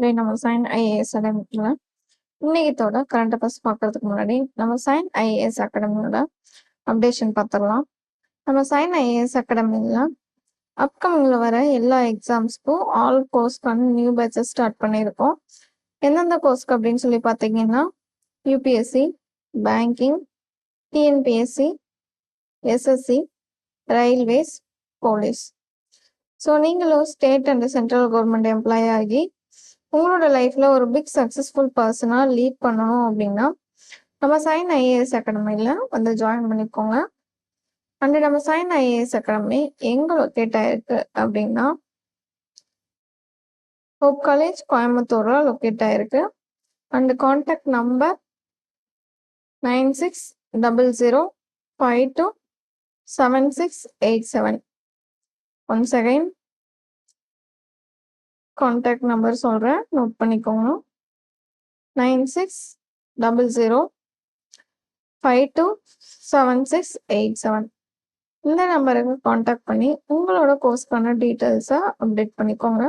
நம்ம sign IAS அகாடமில இன்னைக்கத்தோட current affairs பார்க்கறதுக்கு முன்னாடி நம்ம சைன் ஐஏஎஸ் அகாடமியோட அப்டேஷன் பார்த்துடலாம். நம்ம சைன் ஐஏஎஸ் அகாடமியில் அப்கமிங்கில் வர எல்லா எக்ஸாம்ஸ்க்கும் ஆல் கோர்ஸ்க்கான நியூ பேட்சஸ் ஸ்டார்ட் பண்ணியிருக்கோம். எந்தெந்த கோர்ஸ்க்கு அப்படின்னு சொல்லி பார்த்தீங்கன்னா UPSC, banking, TNPSC, SSC, railways, police. So நீங்களும் state and central government employee ஆகி உங்களோட லைஃப்ல ஒரு பிக் சக்ஸஸ்ஃபுல் பர்சனா லீட் பண்ணணும் அப்படின்னா நம்ம சைன் ஐஏஎஸ் அகாடமியில் வந்து ஜாயின் பண்ணிக்கோங்க. அண்ட் நம்ம சைன் ஐஏஎஸ் அகாடமி எங்க லொக்கேட் ஆயிருக்கு அப்படின்னா ஹோப் காலேஜ் கோயம்புத்தூர்ல லொக்கேட் ஆயிருக்கு. And contact number 9600527687. Once again contact number சொல்கிறேன், நோட் பண்ணிக்கோங்க. 9600527687. இந்த நம்பருக்கு கான்டாக்ட் பண்ணி உங்களோட கோர்ஸ்க்கான டீட்டெயில்ஸை அப்டேட் பண்ணிக்கோங்க.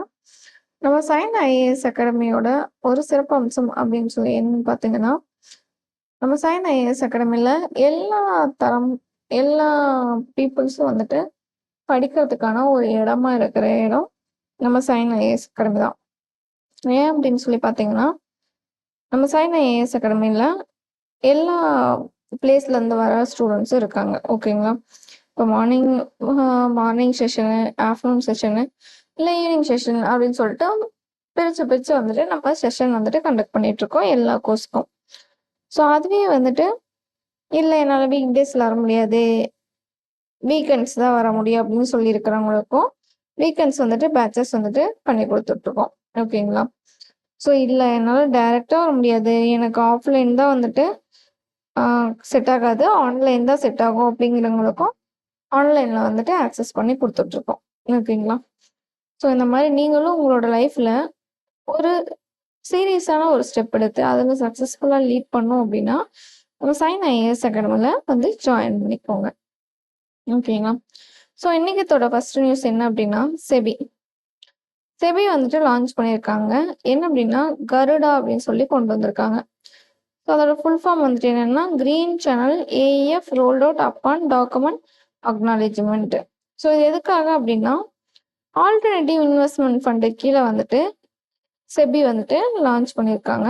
நம்ம சைன் ஐஏஎஸ் அகாடமியோட ஒரு சிறப்பு அம்சம் அப்படின்னு சொல்லி என்னன்னு பார்த்தீங்கன்னா நம்ம சைன் ஐஏஎஸ் அகாடமியில் எல்லா பீப்புள்ஸும் வந்துட்டு படிக்கிறதுக்கான ஒரு இடமா இருக்கிற இடம் நம்ம சைன் ஐஏஎஸ் அகாடமி தான். ஏன் அப்படின்னு சொல்லி பார்த்தீங்கன்னா நம்ம சைன் ஐஏஎஸ் அகாடமியில் எல்லா பிளேஸ்லேருந்து வர ஸ்டூடெண்ட்ஸும் இருக்காங்க. ஓகேங்களா? இப்போ மார்னிங் செஷனு, ஆஃப்டர்நூன் செஷனு, இல்லை ஈவினிங் செஷன் அப்படின்னு சொல்லிட்டு பிரித்து வந்துட்டு நம்ம செஷன் வந்துட்டு கண்டக்ட் பண்ணிகிட்ருக்கோம் எல்லா கோர்ஸ்க்கும். ஸோ அதுவே வந்துட்டு இல்லை என்னால் வீக் டேஸில் வர முடியாது, வீக்கெண்ட்ஸ் தான் வர முடியும் அப்படின்னு சொல்லியிருக்கிறவங்களுக்கும் வீக்கெண்ட்ஸ் வந்துட்டு பேட்சஸ் வந்துட்டு பண்ணி கொடுத்துட்ருக்கோம். ஓகேங்களா? ஸோ இல்லை என்னால் டைரெக்டாக வர முடியாது, எனக்கு ஆஃப்லைன் தான் வந்துட்டு செட் ஆகாது, ஆன்லைன் தான் செட் ஆகும் அப்படிங்கிறவங்களுக்கும் ஆன்லைனில் வந்துட்டு ஆக்சஸ் பண்ணி கொடுத்துட்ருக்கோம். ஓகேங்களா? ஸோ இந்த மாதிரி நீங்களும் உங்களோட லைஃப்பில் ஒரு சீரியஸான ஒரு ஸ்டெப் எடுத்து அதில் சக்ஸஸ்ஃபுல்லாக லீட் பண்ணோம் அப்படின்னா நம்ம சைன் ஐஏஎஸ் அகாடமியில் வந்து ஜாயின் பண்ணிக்கோங்க. ஓகேங்களா? ஸோ இன்னைக்கத்தோட ஃபர்ஸ்ட் நியூஸ் என்ன அப்படின்னா செபி வந்துட்டு லான்ச் பண்ணியிருக்காங்க. என்ன அப்படின்னா கருடா அப்படின்னு சொல்லி கொண்டு வந்திருக்காங்க. ஸோ அதோட ஃபுல் ஃபார்ம் வந்துட்டு என்னன்னா green channel AF rolled out upon document acknowledgement. So இது எதுக்காக அப்படின்னா ஆல்டர்னேட்டிவ் இன்வெஸ்ட்மெண்ட் ஃபண்டு கீழே வந்துட்டு செபி வந்துட்டு லான்ச் பண்ணியிருக்காங்க.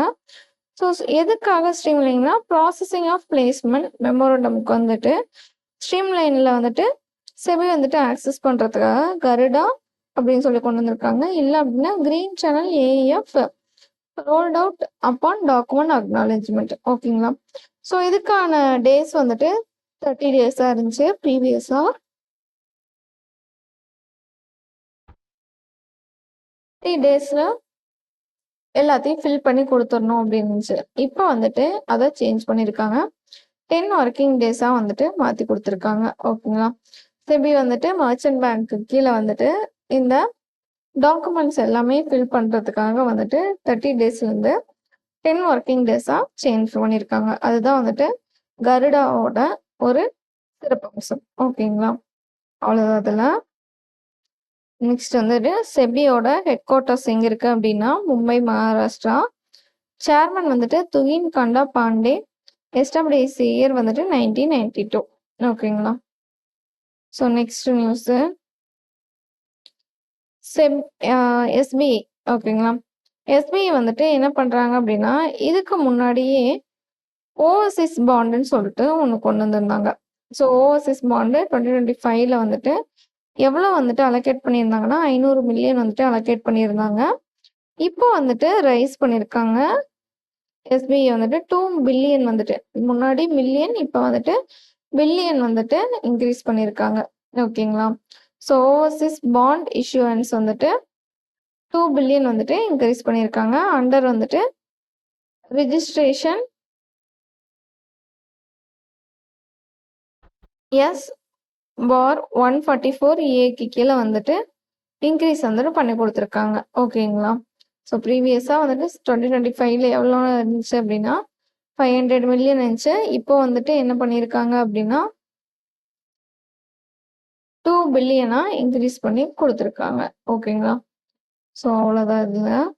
ஸோ எதுக்காக ஸ்ட்ரீம்லைன்னா ப்ராசஸிங் ஆஃப் பிளேஸ்மெண்ட் மெமோரண்டமுக்கு வந்துட்டு ஸ்ட்ரீம்லைனில் வந்துட்டு செபி வந்துட்டு ஆக்சஸ் பண்ணுறதுக்காக கருடா அப்படின்னு சொல்லி கொண்டு வந்திருக்காங்க. இல்லை அப்படின்னா green channel AF rolled out upon document acknowledgement. ஓகேங்களா? ஸோ இதுக்கான டேஸ் வந்துட்டு 30 டேஸாக இருந்துச்சு ப்ரீவியஸாக. 30 டேஸில் எல்லாத்தையும் ஃபில் பண்ணி கொடுத்துடணும் அப்படின்னு இருந்துச்சு. இப்போ வந்துட்டு அதை சேஞ்ச் பண்ணியிருக்காங்க. 10 ஒர்க்கிங் டேஸாக வந்துட்டு மாற்றி கொடுத்துருக்காங்க. ஓகேங்களா? செபி வந்துட்டு மர்ச்சன்ட் பேங்க்கு கீழே வந்துட்டு இந்த டாக்குமெண்ட்ஸ் எல்லாமே ஃபில் பண்ணுறதுக்காக வந்துட்டு 30 டேஸ்லேருந்து 10 ஒர்க்கிங் டேஸாக சேஞ்ச் பண்ணியிருக்காங்க. அதுதான் வந்துட்டு கருடாவோட ஒரு சிறப்பம்சம். ஓகேங்களா? அவ்வளோதான். அதில் நெக்ஸ்ட் வந்துட்டு செபியோட ஹெட் குவார்ட்டர்ஸ் எங்கே இருக்குது அப்படின்னா மும்பை, மகாராஷ்டிரா. சேர்மன் வந்துட்டு துகின் கண்டா பாண்டே. எஸ்டாப்ளிஷ் இயர் வந்துட்டு 1992. ஓகேங்களா? So next news SBI. ஓகேங்களா? எஸ்பிஐ வந்துட்டு என்ன பண்ணுறாங்க அப்படின்னா இதுக்கு முன்னாடியே ஓவர்சீஸ் பாண்டுன்னு சொல்லிட்டு ஒன்று கொண்டு வந்திருந்தாங்க. ஸோ ஓவர்சீஸ் பாண்டு 2025 வந்துட்டு எவ்வளோ வந்துட்டு அலோகேட் பண்ணியிருந்தாங்கன்னா 500 மில்லியன் வந்துட்டு அலோகேட் பண்ணியிருந்தாங்க. இப்போ வந்துட்டு ரைஸ் பண்ணியிருக்காங்க. எஸ்பிஐ வந்துட்டு 2 பில்லியன் வந்துட்டு முன்னாடி மில்லியன், இப்போ வந்துட்டு பில்லியன் வந்துட்டு இன்க்ரீஸ் பண்ணியிருக்காங்க. ஓகேங்களா? ஸோ ஓவர்சீஸ் பாண்ட் இஷ்யூவன்ஸ் வந்துட்டு 2 பில்லியன் வந்துட்டு இன்க்ரீஸ் பண்ணியிருக்காங்க. அண்டர் வந்துட்டு ரிஜிஸ்ட்ரேஷன் எஸ் பார் 144A கீழே வந்துட்டு இன்க்ரீஸ் வந்துட்டு பண்ணி கொடுத்துருக்காங்க. ஓகேங்களா? ஸோ ப்ரீவியஸாக வந்துட்டு 2025 எவ்வளோ இருந்துச்சு அப்படின்னா 500 மில்லியன் இருந்துச்சு. இப்போ வந்துட்டு என்ன பண்ணியிருக்காங்க அப்படின்னா 2 பில்லியனாக இன்க்ரீஸ் பண்ணி கொடுத்துருக்காங்க. ஓகேங்களா? ஸோ அவ்வளோதான் இதில்.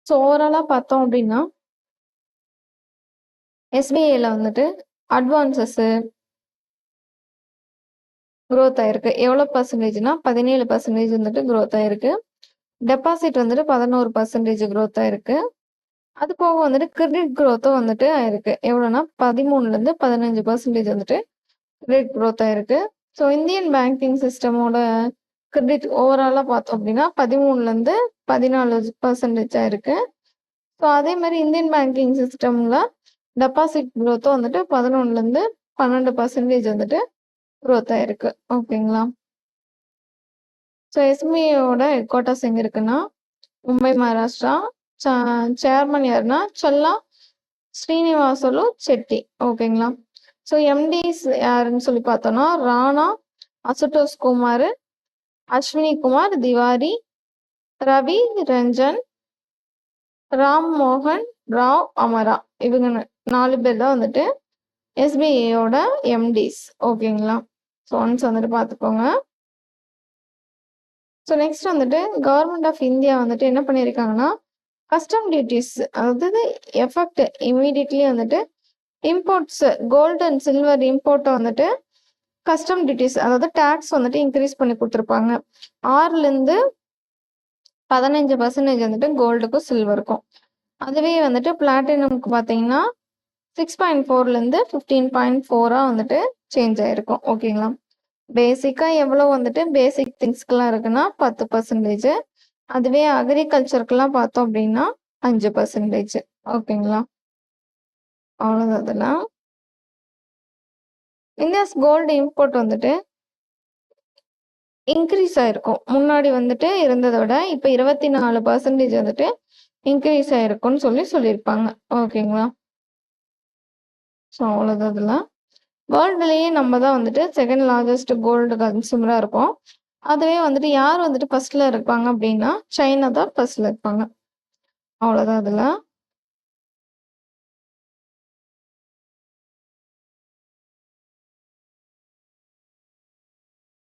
ஸோ ஓவராலாக பார்த்தோம் அப்படின்னா எஸ்பிஐல வந்துட்டு அட்வான்சஸ்ஸு growth ஆயிருக்கு. எவ்வளோ பர்சன்டேஜ்னா 17% வந்துட்டு growth ஆயிருக்கு. டெபாசிட் வந்துட்டு 11% growth ஆயிருக்கு. அது போக வந்துட்டு கிரெடிட் growthம் வந்துட்டு ஆயிருக்கு. எவ்வளோனா 13லேருந்து 15% வந்துட்டு கிரெடிட் growth ஆயிருக்கு. ஸோ இந்தியன் பேங்கிங் சிஸ்டமோட கிரெடிட் ஓவராலாக பார்த்தோம் அப்படின்னா 13லேருந்து 14% ஆயிருக்கு. ஸோ அதே மாதிரி இந்தியன் பேங்கிங் சிஸ்டமில் டெபாசிட் growthம் வந்துட்டு 11லேருந்து 12% வந்துட்டு growth ஆயிருக்கு. ஓகேங்களா? ஸோ எஸ்பிஐயோட ஹெட் குவார்ட்டர்ஸ் எங்கே இருக்குன்னா மும்பை, மகாராஷ்டிரா. சேர்மன் யாருன்னா செல்லா ஸ்ரீனிவாசலு செட்டி. ஓகேங்களா? ஸோ எம்டிஸ் யாருன்னு சொல்லி பார்த்தோம்னா ராணா அசுதோஷ் குமார், அஸ்வினி குமார் திவாரி, ரவி ரஞ்சன், ராம் மோகன் ராவ் அமரா. இவங்க 4 பேர் தான் வந்துட்டு எஸ்பிஐயோட எம்டிஸ். ஓகேங்களா? ஸோ ஒன்ஸ் வந்துட்டு பார்த்துக்கோங்க. ஸோ நெக்ஸ்ட் வந்துட்டு கவர்மெண்ட் ஆஃப் இந்தியா வந்துட்டு என்ன பண்ணியிருக்காங்கன்னா கஸ்டம் டியூட்டிஸ் அதாவது எஃபெக்ட் இமீடியட்லி வந்துட்டு இம்போர்ட்ஸ் கோல்டு அண்ட் சில்வர் இம்போர்ட்டை வந்துட்டு கஸ்டம் டியூட்டிஸ் அதாவது டேக்ஸ் வந்துட்டு இன்க்ரீஸ் பண்ணி கொடுத்துருப்பாங்க. 6லேருந்து 15% வந்துட்டு கோல்டுக்கும் சில்வருக்கும். அதுவே வந்துட்டு பிளாட்டினம்க்கு பார்த்தீங்கன்னா 6.4லேருந்து 15.4 வந்துட்டு சேஞ்ச் ஆயிருக்கும். ஓகேங்களா? பேசிக்காக எவ்வளோ வந்துட்டு பேசிக் திங்ஸ்க்கெலாம் இருக்குன்னா 10%. அதுவே அக்ரிகல்ச்சருக்குலாம் பார்த்தோம் அப்படின்னா 5%. ஓகேங்களா? அவ்வளோதான். அதெல்லாம் இந்தியாஸ் கோல்டு இம்போர்ட் வந்துட்டு இன்க்ரீஸ் ஆயிருக்கும். முன்னாடி வந்துட்டு இருந்ததை விட இப்போ 24% வந்துட்டு இன்க்ரீஸ் ஆயிருக்கும்னு சொல்லியிருப்பாங்க. ஓகேங்களா? ஸோ அவ்வளோதான். அதெல்லாம் வேர்ல்டுலேயே நம்ம தான் வந்துட்டு செகண்ட் லார்ஜஸ்ட் கோல்டு கன்சூமராக இருப்போம். அதுவே வந்துட்டு யார் வந்துட்டு ஃபர்ஸ்ட்ல இருப்பாங்க அப்படின்னா சைனா தான் ஃபர்ஸ்ட்ல இருப்பாங்க. அவ்வளோதான். அதெல்லாம்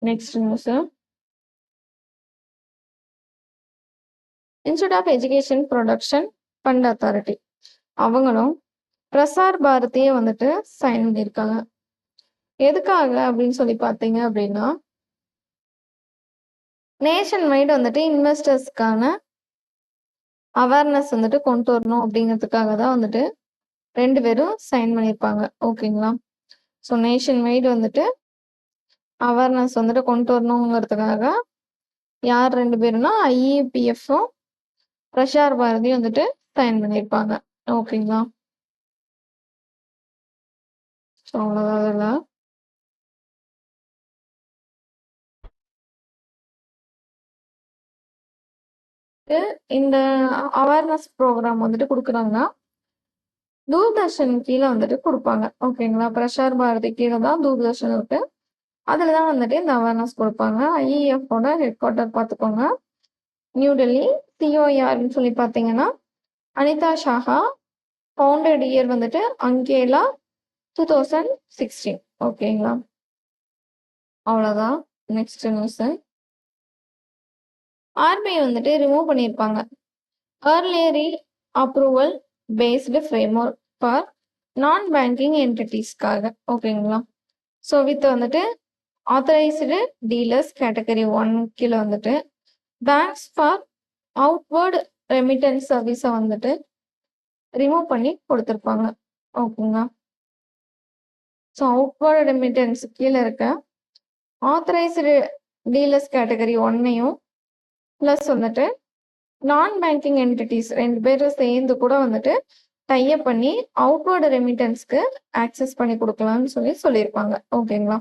next news institute of education production fund authority அவங்களும் பிரசார் பாரதியை வந்துட்டு சைன் பண்ணியிருக்காங்க. எதுக்காக அப்படின்னு சொல்லி பார்த்தீங்க அப்படின்னா நேஷன் வைடு வந்துட்டு இன்வெஸ்டர்ஸ்க்கான அவேர்னஸ் வந்துட்டு கொண்டு வரணும் அப்படிங்கிறதுக்காக தான் வந்துட்டு 2 பேரும் சைன் பண்ணியிருப்பாங்க. ஓகேங்களா? ஸோ நேஷன் வைடு வந்துட்டு அவேர்னஸ் வந்துட்டு கொண்டு வரணுங்கிறதுக்காக யார் 2 பேருனா ஐஇபிஎஃப்பும் பிரசார் பாரதி வந்துட்டு சைன் பண்ணியிருப்பாங்க. ஓகேங்களா? ஸோ அவ்வளோதான். இந்த அவேர்னஸ் ப்ரோக்ராம் வந்துட்டு கொடுக்குறாங்கன்னா தூர்தர்ஷன் கீழே வந்துட்டு கொடுப்பாங்க. ஓகேங்களா? பிரசார் பாரதி கீழே தான் தூர்தர்ஷன் இருக்கு. அதில் தான் வந்துட்டு இந்த அவேர்னஸ் கொடுப்பாங்க. ஐஇஎஃப்போட ஹெட் குவார்ட்டர் பார்த்துக்கோங்க நியூ டெல்லி. சிஓஆர்னு சொல்லி பார்த்தீங்கன்னா அனிதா ஷாஹா. ஃபவுண்டட் இயர் வந்துட்டு அங்கேலா 2016. ஓகேங்களா? அவ்வளோதான். நெக்ஸ்ட் நியூஸ் ஆர்பிஐ வந்துட்டு ரிமூவ் பண்ணியிருப்பாங்க ஏர்லியரி அப்ரூவல் பேஸ்டு ஃப்ரேம்வொர்க் ஃபார் நான் பேங்கிங் என்டிட்டிஸ்க்காக. ஓகேங்களா? ஸோ வித் வந்துட்டு ஆத்தரைஸ்டு டீலர்ஸ் கேட்டகரி 1 கீழே வந்துட்டு பேங்க்ஸ் ஃபார் அவுட்வர்டு ரெமிட்டன்ஸ் சர்வீஸை வந்துட்டு ரிமூவ் பண்ணி கொடுத்துருப்பாங்க. ஓகேங்களா? ஸோ அவுட்வர்டு ரெமிட்டன்ஸ் கீழே இருக்க ஆத்தரைஸ்டு டீலர்ஸ் கேட்டகரி 1ஐயும் ப்ளஸ் வந்துட்டு நான் பேங்கிங் என்டிட்டிஸ் 2 பேரும் சேர்ந்து கூட வந்துட்டு டைப் பண்ணி அவுட்வர்டு ரெமிட்டன்ஸ்க்கு ஆக்சஸ் பண்ணி கொடுக்கலாம்னு சொல்லியிருப்பாங்க. ஓகேங்களா?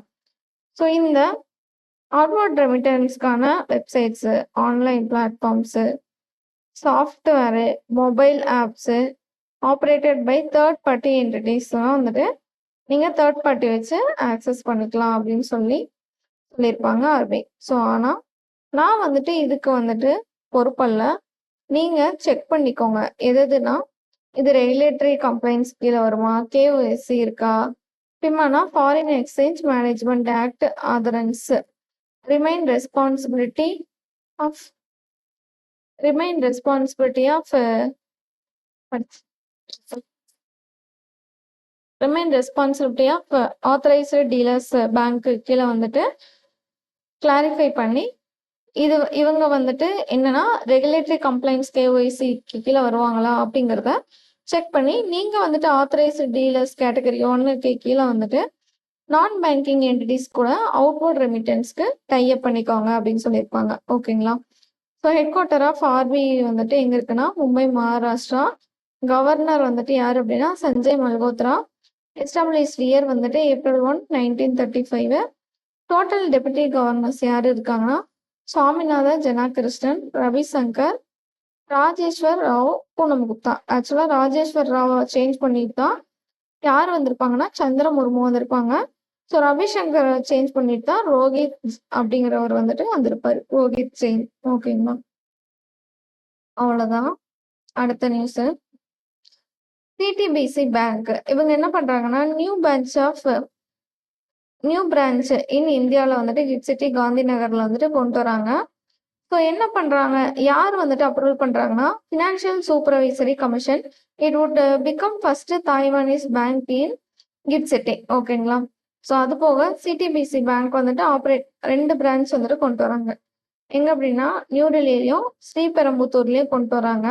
ஸோ இந்த அவுட்வர்ட் ரெமிட்டன்ஸ்க்கான websites, online platforms, software, mobile apps operated by third party என்டிட்டிஸ்லாம் வந்துட்டு நீங்கள் தேர்ட் பார்ட்டி வச்சு ஆக்சஸ் பண்ணிக்கலாம் அப்படின்னு சொல்லியிருப்பாங்க ஆர்பிஐ. ஸோ ஆனால் நான் வந்துட்டு இதுக்கு வந்துட்டு பொறுப்பல்ல. நீங்கள் செக் பண்ணிக்கோங்க எதுனா இது ரெகுலேட்டரி கம்ப்ளைண்ட்ஸ் கீழே வருமா, கேஓஎஸ்சி இருக்கா, பிமானா foreign exchange management act adherence remain responsibility of remain responsibility of authorised dealers பேங்க்கு கீழே வந்துட்டு கிளாரிஃபை பண்ணி இவங்க வந்துட்டு என்னன்னா ரெகுலேட்டரி கம்ப்ளைண்ட்ஸ் கேஒய்சிக்கு கீழே வருவாங்களா அப்படிங்கிறத செக் பண்ணி நீங்க வந்துட்டு ஆத்தரைஸ்டு டீலர்ஸ் கேட்டகரி 1க்கு கீழே வந்துட்டு நான் பேங்கிங் என்டிட்டிஸ் கூட அவுட்வர்ட் ரெமிட்டன்ஸ்க்கு டைப் பண்ணிக்கோங்க அப்படின்னு சொல்லியிருப்பாங்க. ஓகேங்களா? So headquarter of RBI வந்துட்டு எங்க இருக்குன்னா மும்பை, மகாராஷ்டிரா. கவர்னர் வந்துட்டு யார் அப்படின்னா சஞ்சய் மல்கோத்ரா. எஸ்டாப்ளிஷ் இயர் வந்துட்டு April 1, 1935. டோட்டல் டெபுட்டி கவர்னர்ஸ் யார் இருக்காங்கன்னா சுவாமிநாத ஜனாகிருஷ்ணன், ரவிசங்கர், ராஜேஸ்வர் ராவ், பூனம் குப்தா. ஆக்சுவலா ராஜேஸ்வர் ராவை சேஞ்ச் பண்ணிட்டு தான் யார் வந்திருப்பாங்கன்னா சந்திர முர்மு வந்திருப்பாங்க. ஸோ ரவிசங்கர் சேஞ்ச் பண்ணிட்டு தான் ரோஹித் அப்படிங்கிறவர் வந்துட்டு வந்திருப்பாரு. ரோஹித் சிங். ஓகேங்களா? அவ்வளவுதான். அடுத்த நியூஸ் சிடிபிசி பேங்க் இவங்க என்ன பண்றாங்கன்னா நியூ பிரான்ச் இன் இந்தியாவில் வந்துட்டு கிட் சிட்டி காந்தி நகர்ல வந்துட்டு கொண்டு வராங்க. ஸோ என்ன பண்றாங்க, யார் வந்துட்டு அப்ரூவல் பண்றாங்கன்னா financial supervisory commission. It would become first Taiwanese bank in kid city. ஓகேங்களா? ஸோ அது போக சிடிபிசி பேங்க் வந்துட்டு ஆப்ரேட் 2 பிரான்ச் வந்துட்டு கொண்டு வராங்க. எங்க அப்படின்னா நியூ டெல்லியிலையும் ஸ்ரீபெரும்புத்தூர்லயும் கொண்டு வராங்க.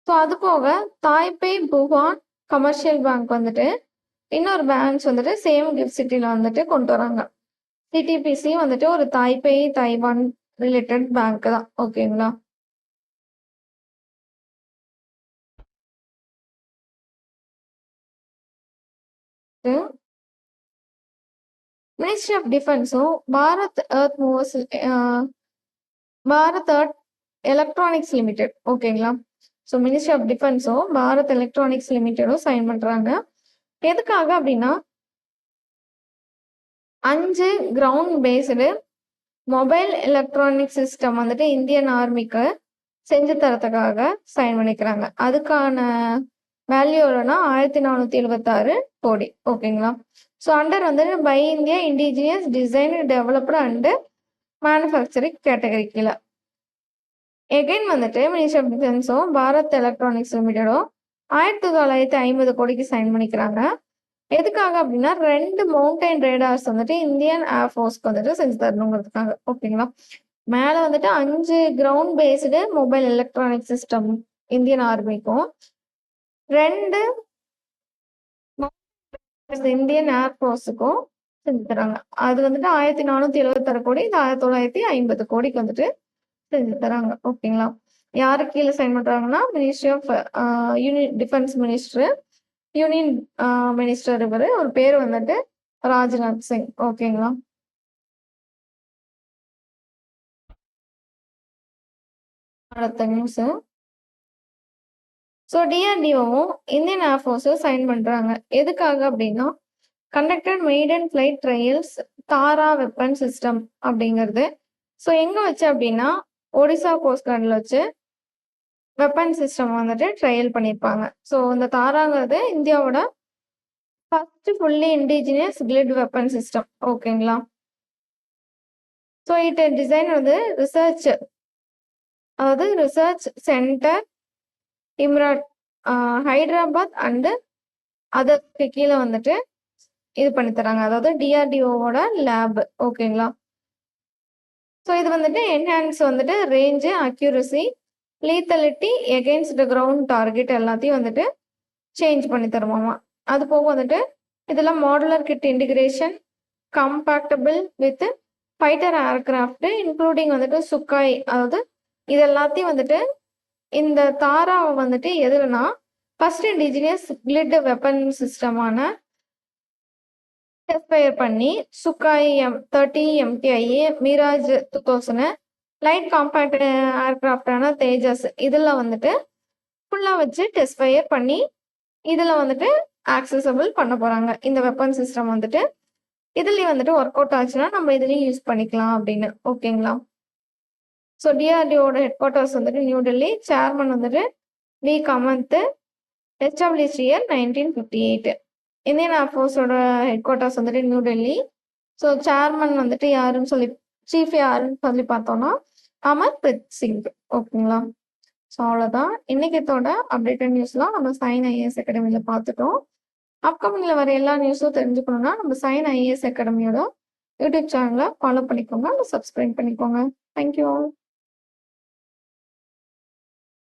ஸோ அது போக தாய்பே புவான் கமர்ஷியல் பேங்க் வந்துட்டு இன்னொரு பிரான்ச் வந்துட்டு சேம் கிஃப்ட் சிட்டில வந்துட்டு கொண்டு வராங்க. சிடிபிசி வந்துட்டு ஒரு தாய்பே தைவான் ரிலேட்டட் பேங்க் தான். ஓகேங்களா? மினிஸ்ட்ரி ஆஃப் டிஃபென்ஸும் பாரத் எர்த் எலக்ட்ரானிக்ஸ் லிமிடெட். ஓகேங்களா? ஸோ மினிஸ்ட்ரி ஆஃப் டிஃபென்ஸும் பாரத் எலக்ட்ரானிக்ஸ் லிமிடெடும் சைன் பண்றாங்க. எதுக்காக அப்படின்னா 5 ground based mobile electronic system வந்துட்டு இந்தியன் ஆர்மிக்கு செஞ்சு தரத்துக்காக சைன் பண்ணிக்கிறாங்க. அதுக்கான வேல்யூ எவ்வளோனா 1476 கோடி. ஓகேங்களா? ஸோ அண்டர் வந்துட்டு by India indigenous design developed and manufacturing category கீழே. எகைன் வந்துட்டு மினிஸ்ட்ரி ஆஃப் டிஃபென்ஸும் பாரத் எலக்ட்ரானிக்ஸ் லிமிடெடும் 1950 கோடிக்கு சைன் பண்ணிக்கிறாங்க. எதுக்காக அப்படின்னா 2 மவுண்டைன் ரேடார்ஸ் வந்துட்டு இந்தியன் ஏர்ஃபோர்ஸ்க்கு வந்துட்டு செஞ்சு தரணுங்கிறதுக்காக. ஓகேங்களா? மேல வந்துட்டு 5 ground based mobile electronic system Indian ஆர்மிக்கும், 2 இந்தியன் ஏர்ஃபோர்ஸுக்கும் செஞ்சு தராங்க. அது வந்துட்டு 1476 கோடி, இது 1950 கோடிக்கு வந்துட்டு செஞ்சு தராங்க. ஓகேங்களா? யாரு கீழே சைன் பண்றாங்கன்னா ministry of union defence minister, union minister இவர். ஒரு பேர் வந்துட்டு ராஜ்நாத் சிங். ஓகேங்களா? அடுத்த நியூஸ். ஸோ டிஆர்டிஓவும் இந்தியன் ஏர்ஃபோர்ஸும் சைன் பண்றாங்க. எதுக்காக அப்படின்னா conducted maiden flight trials TARA weapon system அப்படிங்கிறது. ஸோ எங்க வச்சு அப்படின்னா ஒடிசா கோஸ்ட் கார்டில் வச்சு வெப்பன் சிஸ்டம் வந்துட்டு ட்ரையல் பண்ணியிருப்பாங்க. ஸோ இந்த தாராங்கிறது இந்தியாவோட first fully indigenous glide weapon system. ஓகேங்களா? ஸோ இட் டிசைன் வந்து research centre Imarat Hyderabad and அதற்கு கீழே வந்துட்டு இது பண்ணி தராங்க. அதாவது டிஆர்டிஓவோட லேப். ஓகேங்களா? ஸோ இது வந்துட்டு என்ஹான்ஸ் வந்துட்டு range, accuracy, lethality against ground target எல்லாத்தையும் வந்துட்டு சேஞ்ச் பண்ணி தருமாமா. அது போக வந்துட்டு இதெல்லாம் modular kit integration, compatible with fighter aircraft including வந்துட்டு சுக்காய். அதாவது இது எல்லாத்தையும் வந்துட்டு இந்த தாராவை வந்துட்டு எதுலனா ஃபர்ஸ்ட் இண்டிஜினியஸ் கிளிட் வெப்பன் சிஸ்டமான எஸ்பயர் பண்ணி Sukhoi 30 MKI, Mirage 2000, light compact ஏர்கிராஃப்டான தேஜஸ் இதில் வந்துட்டு ஃபுல்லாக வச்சு டெஸ்ட் ஃபயர் பண்ணி இதில் வந்துட்டு ஆக்சசபிள் பண்ண போகிறாங்க. இந்த வெப்பன் சிஸ்டம் வந்துட்டு இதுலேயும் வந்துட்டு ஒர்க் அவுட் ஆச்சுன்னா நம்ம இதுலேயும் யூஸ் பண்ணிக்கலாம் அப்படின்னு. ஓகேங்களா? ஸோ டிஆர்டிஓட ஹெட் குவார்ட்டர்ஸ் வந்துட்டு நியூ டெல்லி. சேர்மன் வந்துட்டு V Kamat. Establish year 1958. Indian ஏர்ஃபோர்ஸோட ஹெட் குவார்ட்டர்ஸ் வந்துட்டு நியூ டெல்லி. ஸோ சேர்மன் வந்துட்டு யாருன்னு சொல்லி சீஃப் யாருன்னு சொல்லி பார்த்தோம்னா அமர்பிரீத் சிங். ஓகேங்களா? ஸோ அவ்வளோதான். இன்னைக்கத்தோட அப்டேட்டட் நியூஸ்லாம் நம்ம சைன் ஐஏஎஸ் அகாடமியில் பார்த்துட்டோம். அப்கமிங்கில் வர எல்லா நியூஸும் தெரிஞ்சுக்கணும்னா நம்ம சைன் ஐஏஎஸ் அகாடமியோட யூடியூப் சேனலை ஃபாலோ பண்ணிக்கோங்க, சப்ஸ்கிரைப் பண்ணிக்கோங்க. Thank you all.